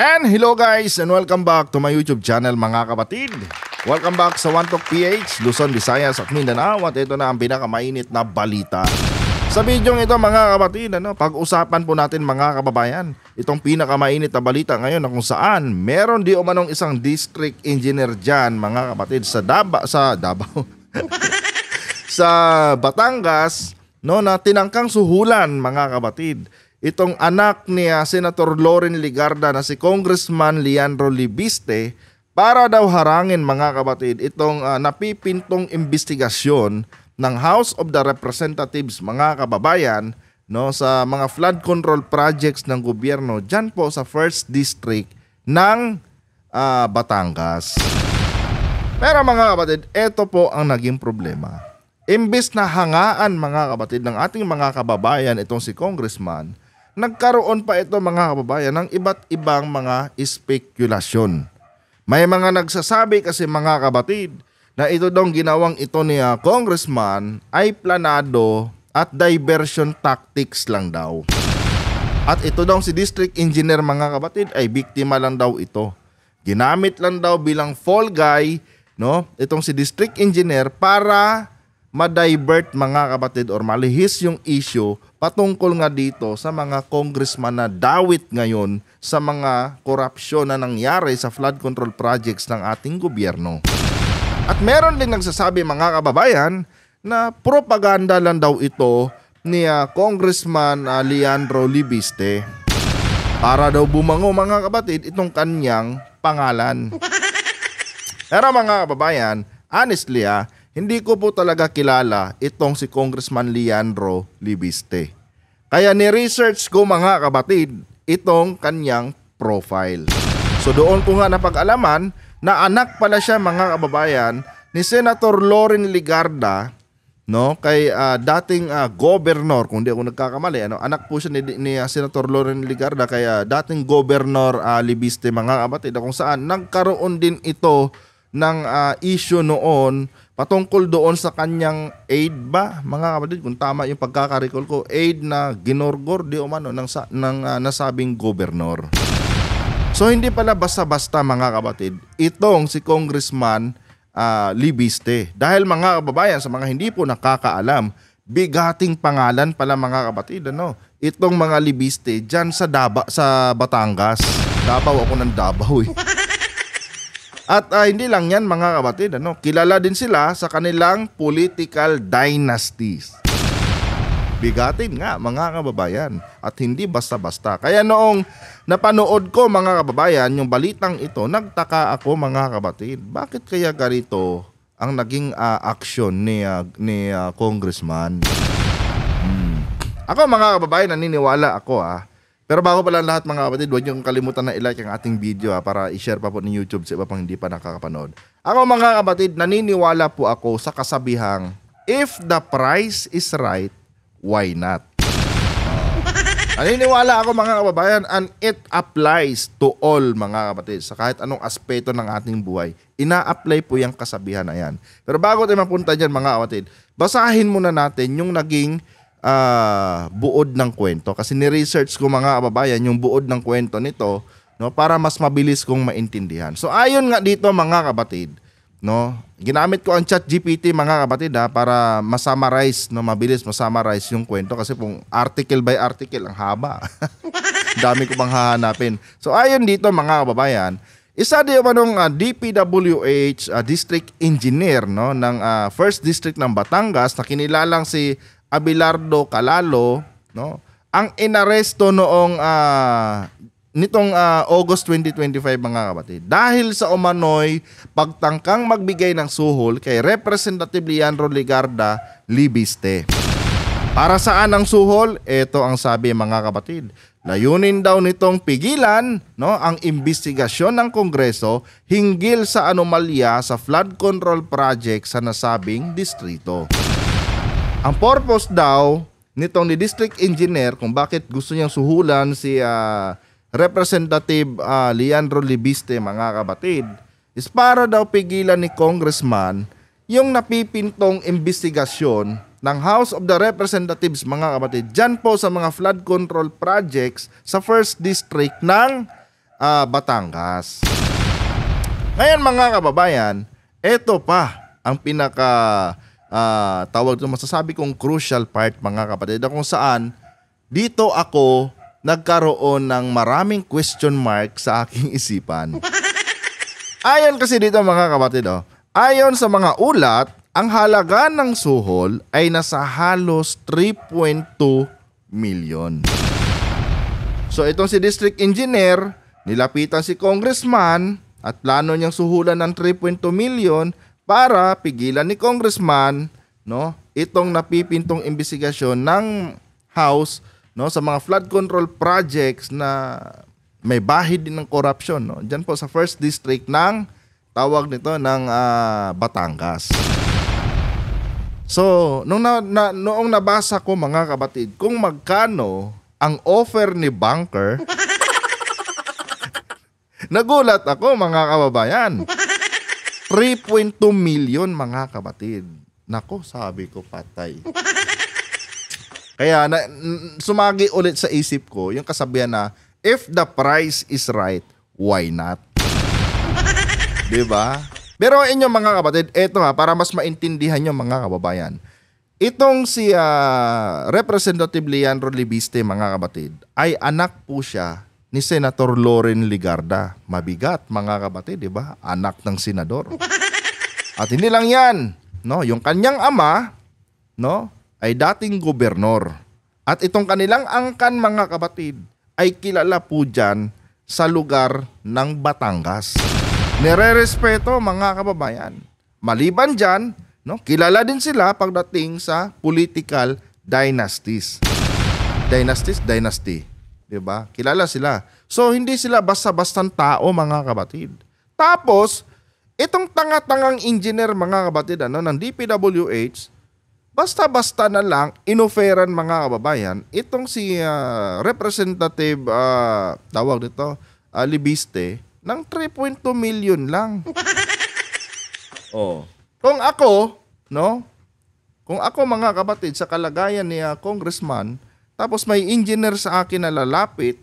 And hello guys and welcome back to my YouTube channel mga kapatid. Welcome back sa One Talk PH, Luzon, Visayas at Mindanao. At ito na ang pinakamainit na balita. Sa video ito mga kapatid, pag-usapan po natin mga kababayan itong pinakamainit na balita ngayon na kung saan meron di umanong isang district engineer dyan mga kapatid sa Davao sa Batangas na tinangkang suhulan mga kapatid. Itong anak ni Senator Loren Legarda na si Congressman Leandro Libiste para daw harangin mga kapatid itong napipintong investigasyon ng House of the Representatives mga kababayan sa mga flood control projects ng gobyerno dyan po sa 1st District ng Batangas. Pero mga kapatid, ito po ang naging problema. Imbes na hangaan mga kapatid ng ating mga kababayan itong si Congressman, nagkaroon pa ito mga kababayan ng iba't ibang mga spekulasyon. May mga nagsasabi kasi mga kapatid na ito daw ginawang ito ni Congressman ay planado at diversion tactics lang daw. At ito daw si District Engineer mga kapatid ay biktima lang daw ito. Ginamit lang daw bilang fall guy itong si District Engineer para ma-divert mga kapatid or malihis yung issue patungkol nga dito sa mga congressman na dawit ngayon sa mga korupsyon na nangyari sa flood control projects ng ating gobyerno. At meron din nagsasabi mga kababayan na propaganda lang daw ito ni Congressman Leandro Libiste para daw bumango mga kapatid itong kanyang pangalan. Pero mga kababayan, honestly hindi ko po talaga kilala itong si Congressman Leandro Libiste. Kaya ni-research ko mga kapatid itong kanyang profile. So doon ko nga napag-alaman na anak pala siya mga kababayan ni Senator Loren Legarda kay dating governor, kung di ako nagkakamali, anak po siya ni Senator Loren Legarda kay dating governor Libiste mga kapatid, kung saan nagkaroon din ito ng issue noon patungkol doon sa kanyang aid ba mga kapatid, kung tama yung pagkakarecall ko, aid na ginorgor di umano ng nasabing gobernador. So hindi pala basta-basta mga kapatid itong si Congressman Libiste. Dahil mga kababayan, sa mga hindi po nakakaalam, bigating pangalan pala mga kapatid itong mga Libiste dyan sa Batangas. Davao ako ng Davao At hindi lang yan mga kapatid, kilala din sila sa kanilang political dynasties. Bigatin nga mga kababayan at hindi basta-basta. Kaya noong napanood ko mga kababayan yung balitang ito, nagtaka ako mga kapatid. Bakit kaya ganito ang naging action ni Congressman? Ako mga kababayan, naniniwala ako Pero bago pala lahat mga kapatid, huwag niyong kalimutan na i-like ang ating video para i-share pa po ni YouTube sa iba pang hindi pa nakakapanood. Ako mga kapatid, naniniwala po ako sa kasabihang, if the price is right, why not? Naniniwala ako mga kababayan, and it applies to all mga kapatid. Sa kahit anong aspeto ng ating buhay, ina-apply po yung kasabihan na yan. Pero bago tayo mapunta dyan mga kapatid, basahin muna natin yung naging buod ng kwento, kasi ni-research ko mga kababayan yung buod ng kwento nito para mas mabilis kong maintindihan. So ayon nga dito mga kapatid, ginamit ko ang ChatGPT mga kapatid para ma-summarize, mabilis ma-summarize yung kwento, kasi pong article by article ang haba. Dami ko pang hahanapin. So ayon dito mga kababayan, isa di manong DPWH District Engineer ng 1st District ng Batangas na kinilalang si Abelardo Calalo, ang inaresto noong nitong August 2025 mga kapatid dahil sa umano'y pagtangkang magbigay ng suhol kay Representative Leandro Legarda Libiste. Para saan ang suhol? Ito ang sabi mga kapatid. Layunin daw nitong pigilan ang investigasyon ng Kongreso hinggil sa anomalya sa flood control project sa nasabing distrito. Ang purpose daw nitong ni District Engineer kung bakit gusto niyang suhulan si Representative Leandro Libiste mga kapatid is para daw pigilan ni Congressman yung napipintong investigasyon ng House of the Representatives mga kapatid dyan po sa mga flood control projects sa 1st District ng Batangas. Ngayon mga kababayan, ito pa ang pinaka tawag ito, masasabi kong crucial part mga kapatid, na kung saan dito ako nagkaroon ng maraming question mark sa aking isipan. Ayon kasi dito mga kapatid, ayon sa mga ulat, ang halaga ng suhol ay nasa halos 3.2 million. So itong si District Engineer, nilapitan si Congressman at plano niyang suhulan ng 3.2 million para pigilan ni Congressman, no, itong napipintong investigasyon ng House, no, sa mga flood control projects na may bahid din ng corruption, no, diyan po sa 1st District ng tawag nito ng Batangas. So, noong nabasa ko mga kapatid kung magkano ang offer ni banker, nagulat ako mga kababayan. 3.2 million mga kapatid. Nako, sabi ko patay. Kaya sumagi ulit sa isip ko yung kasabihan na if the price is right, why not? Diba? Pero inyo mga kapatid, eto para mas maintindihan nyo mga kababayan. Itong si Representative Leandro Libiste mga kapatid, ay anak po siya ni Senator Loren Legarda. Mabigat mga kapatid, di ba? Anak ng senador. At hindi lang 'yan, no? Yung kanyang ama, no, ay dating gobernador. At itong kanilang angkan mga kapatid ay kilala po diyan sa lugar ng Batangas. Nire-respeto mga kababayan. Maliban diyan, no, kilala din sila pagdating sa political dynasty. Diba? Kilala sila. So, hindi sila basta-bastang tao, mga kapatid. Tapos, itong tanga-tangang engineer, mga kapatid, ng DPWH, basta-basta na lang, inoferan, mga kababayan, itong si Representative, tawag dito, Libiste, ng 3.2 million lang. Oh. Kung ako, no? Kung ako, mga kapatid, sa kalagayan ni Congressman, tapos may engineer sa akin na lalapit,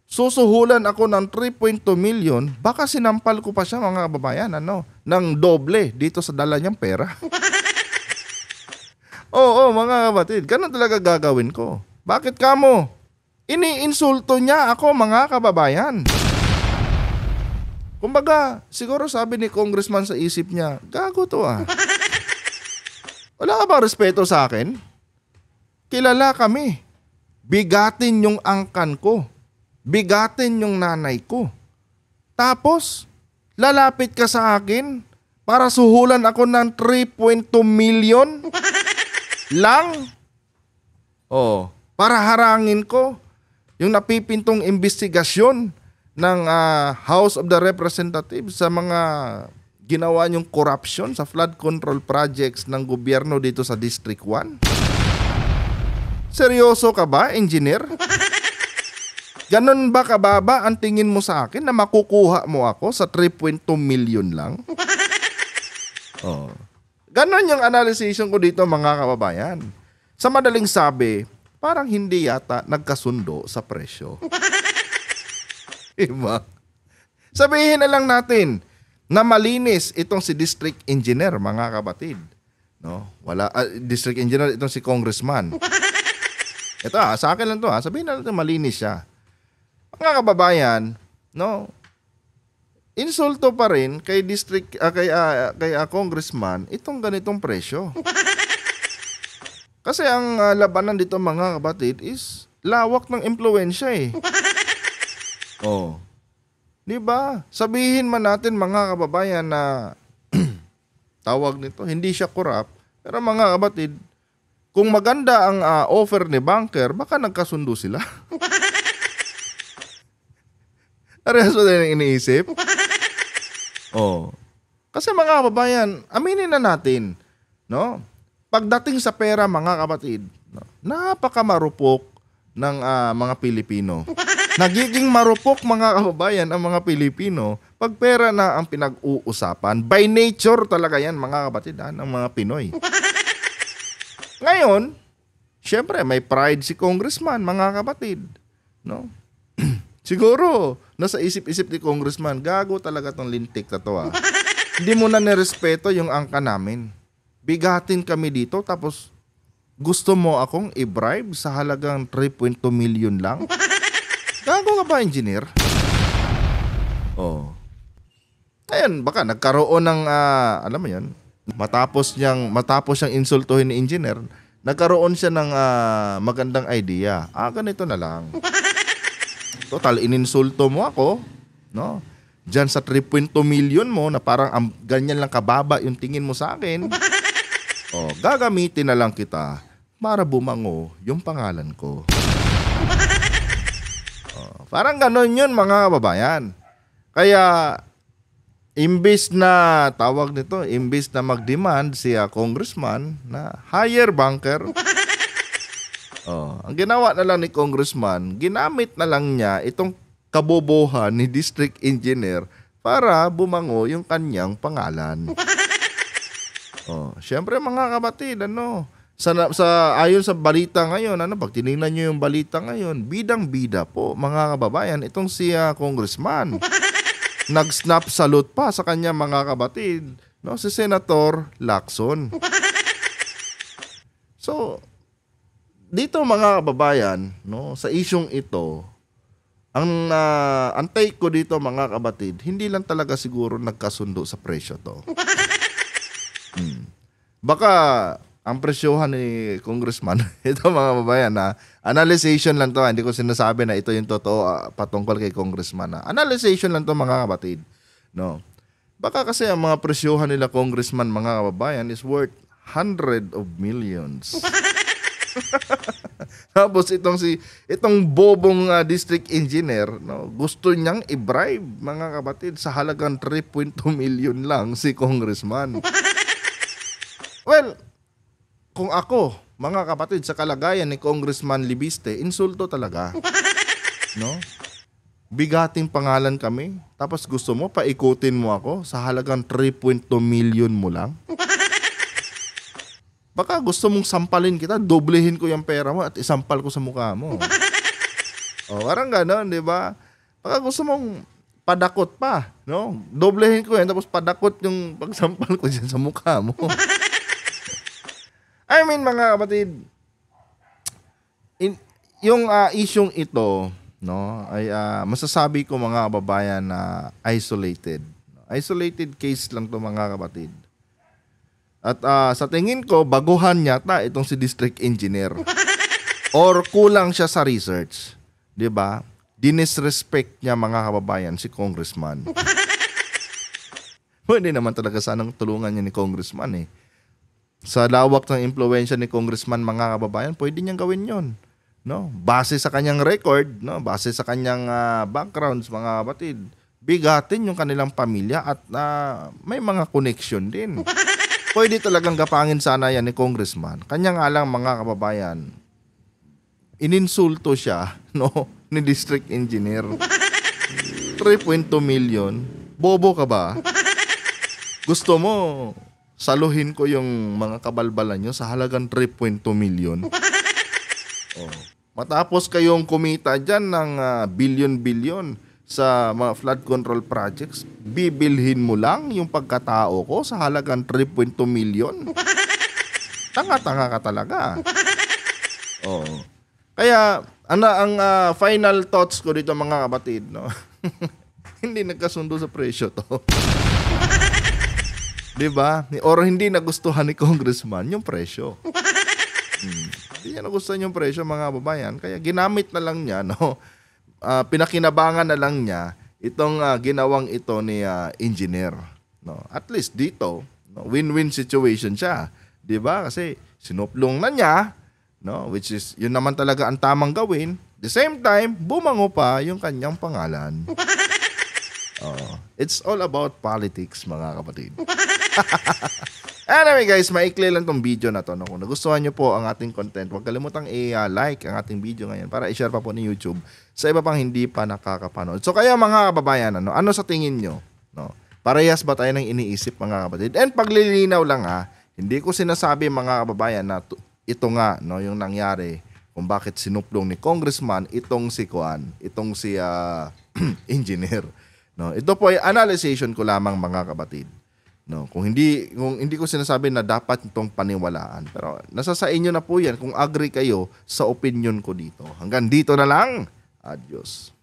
susuhulan ako ng 3.2 million, baka sinampal ko pa siya mga kababayan, ng doble dito sa dala niyang pera. Oo, mga kapatid, ganun talaga gagawin ko. Bakit kamo? Iniinsulto niya ako mga kababayan. Kumbaga, siguro sabi ni Congressman sa isip niya, gago to Wala ka ba respeto sa akin? Kilala kami. Bigatin yung angkan ko. Bigatin yung nanay ko. Tapos, lalapit ka sa akin para suhulan ako ng 3.2 million lang. Oh, para harangin ko yung napipintong investigasyon ng House of the Representatives sa mga ginawa niyong corruption sa flood control projects ng gobyerno dito sa District 1. Seryoso ka ba, engineer? Ganon ba kababa ang tingin mo sa akin na makukuha mo ako sa 3.2 million lang? Oh. Ganon yung analysis ko dito mga kababayan. Sa madaling sabi, parang hindi yata nagkasundo sa presyo. Diba? Sabihin na lang natin na malinis itong si District Engineer mga kapatid. No? District Engineer itong si Congressman. Ito sa akin lang to sabihin na natin malinis siya. Mga kababayan, no? Insulto pa rin kay kay Congressman itong ganitong presyo. Kasi ang labanan dito mga kapatid is lawak ng impluwensya Oh. 'Di ba? Sabihin man natin mga kababayan na tawag nito, hindi siya corrupt, pero mga kapatid, kung maganda ang offer ni banker, baka nagkasundo sila. Parehas mo din iniisip? Oh. Kasi mga kababayan, aminin na natin, no? Pagdating sa pera mga kapatid, no? Napakamarupok ng mga Pilipino. Nagiging marupok mga kababayan ang mga Pilipino pag pera na ang pinag-uusapan. By nature talaga yan mga kapatid ng mga Pinoy. Ngayon, syempre may pride si Congressman mga kapatid, no? Siguro, nasa isip-isip ni Congressman, gago talaga tong lintik na to Hindi mo na nirespeto yung angka namin. Bigatin kami dito tapos gusto mo akong i-bribe sa halagang 3.2 million lang? Gago ka ba, engineer? Oh. Ayan, baka nagkaroon ng, alam mo yan, matapos niyang insultuhin ni engineer, nagkaroon siya ng magandang idea. Ganito na lang. Total, ininsulto mo ako, no? Diyan sa 3.2 million mo na parang ganyan lang kababa yung tingin mo sa akin. Gagamitin na lang kita para bumango yung pangalan ko. Parang ganon yun, mga kababayan. Kaya, imbis na mag-demand si congressman na hire banker, ang ginawa na lang ni congressman, ginamit na lang niya itong kabobohan ni district engineer para bumango yung kanyang pangalan. Syempre mga kapatid, ayon sa balita ngayon, pag tinignan nyo yung balita ngayon, bidang-bida po, mga kababayan, itong si congressman. Nag-snap salute pa sa kanya, mga kapatid, si Senator Lacson. So, dito mga kababayan, sa isyong ito, ang take ko dito, mga kapatid, hindi lang talaga siguro nagkasundo sa presyo to. Baka ang presyohan ni congressman, ito mga kababayan, analyzation lang to, hindi ko sinasabi na ito yung totoo patungkol kay congressman. Analyzation lang to, mga kapatid. Baka kasi ang mga presyohan nila congressman, mga kababayan, is worth hundred of millions. Tapos itong bobong district engineer, gusto niyang i-bribe, mga kapatid, sa halagang 3.2 million lang si congressman. Well, kung ako, mga kapatid, sa kalagayan ni Congressman Libiste, insulto talaga. Bigating pangalan kami, tapos gusto mo paikutin mo ako sa halagang 3.2 million mo lang? Baka gusto mong sampalin kita, doblehin ko yung pera mo at isampal ko sa mukha mo. Parang gano'n, di ba? Baka gusto mong padakot pa, doblehin ko yan, tapos padakot yung pagsampal ko dyan sa mukha mo. I mean, mga kapatid, yung isyong ito, ay masasabi ko, mga kababayan, na isolated. Isolated case lang to, mga kapatid. At sa tingin ko, baguhan yata itong si district engineer. Or kulang siya sa research. 'Di ba? Dinisrespect niya, mga kababayan, si congressman. Hindi naman talaga sanang tulungan niya ni congressman Sa lawak ng impluwensya ni congressman, mga kababayan, pwede niyang gawin 'yon. Base sa kanyang record, base sa kanyang backgrounds, mga kapatid, bigatin yung kanilang pamilya at may mga connection din. Pwede talagang gapangin sana yan ni congressman. Kanya nga lang, mga kababayan, ininsulto siya, ni district engineer. 3.2 million. Bobo ka ba? Gusto mo saluhin ko yung mga kabalbalan nyo sa halagang 3.2 million? Matapos kayong kumita dyan ng billion-billion sa mga flood control projects, bibilhin mo lang yung pagkatao ko sa halagang 3.2 million? Tanga-tanga ka talaga. Kaya, ang final thoughts ko dito, mga kapatid, hindi nagkasundo sa presyo to. Diba? Or hindi nagustuhan ni congressman yung presyo. Hindi niya nagustuhan yung presyo, mga kababayan. Kaya ginamit na lang niya, pinakinabangan na lang niya itong ginawang ito ni engineer. At least dito, win-win situation siya. 'Di ba? Kasi sinuplong na niya, which is yun naman talaga ang tamang gawin. The same time, bumango pa yung kanyang pangalan. It's all about politics, mga kapatid. Anyway guys, maikli lang tong video na to. Kung nagustuhan nyo po ang ating content, huwag kalimutang i-like ang ating video ngayon para i-share pa po ni YouTube sa iba pang hindi pa nakakapanood. So kaya, mga kababayan, ano sa tingin nyo? Parehas ba tayo ng iniisip, mga kapatid? And paglilinaw lang hindi ko sinasabi, mga kababayan, na ito nga yung nangyari kung bakit sinuplong ni Congressman itong si Kuan, itong si engineer. No, ito po ay analyzation ko lamang mga kapatid. No, kung hindi ko sinasabi na dapat itong paniwalaan, pero nasa sa inyo na po 'yan kung agree kayo sa opinion ko dito. Hanggang dito na lang. Adios.